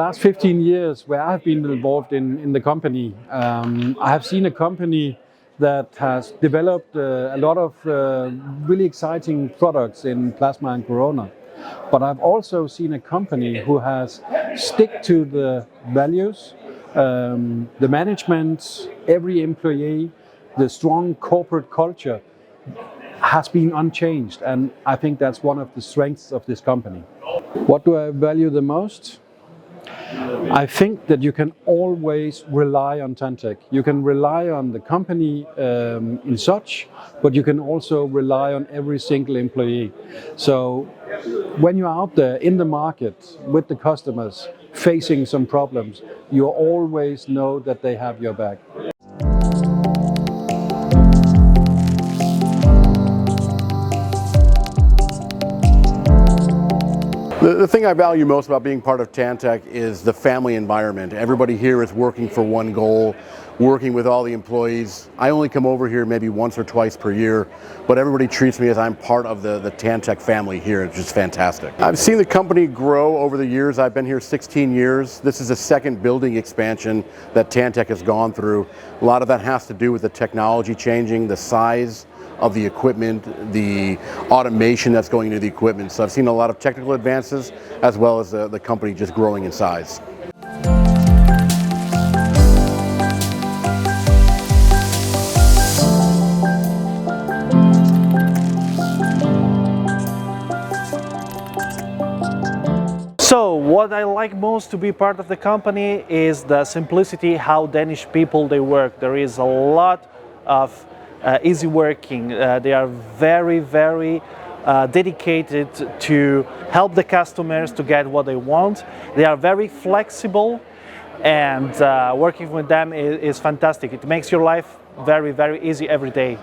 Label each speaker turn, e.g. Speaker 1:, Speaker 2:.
Speaker 1: last 15 years where I've been involved in the company, I have seen a company that has developed a lot of really exciting products in plasma and corona. But I've also seen a company who has stick to the values, the management, every employee, the strong corporate culture has been unchanged, and I think that's one of the strengths of this company. What do I value the most? I think that you can always rely on Tantec. You can rely on the company in such, but you can also rely on every single employee. So when you're out there in the market with the customers facing some problems, you always know that they have your back.
Speaker 2: The thing I value most about being part of Tantec is the family environment. Everybody here is working for one goal, working with all the employees. I only come over here maybe once or twice per year, but everybody treats me as I'm part of the Tantec family here. It's just fantastic. I've seen the company grow over the years. I've been here 16 years. This is the second building expansion that Tantec has gone through. A lot of that has to do with the technology changing, the size of the equipment, the automation that's going into the equipment. So I've seen a lot of technical advances as well as the company just growing in size.
Speaker 3: So what I like most to be part of the company is the simplicity, how Danish people they work. There is a lot of easy working. They are very dedicated to help the customers to get what they want. They are very flexible, and working with them is fantastic. It makes your life very easy every day.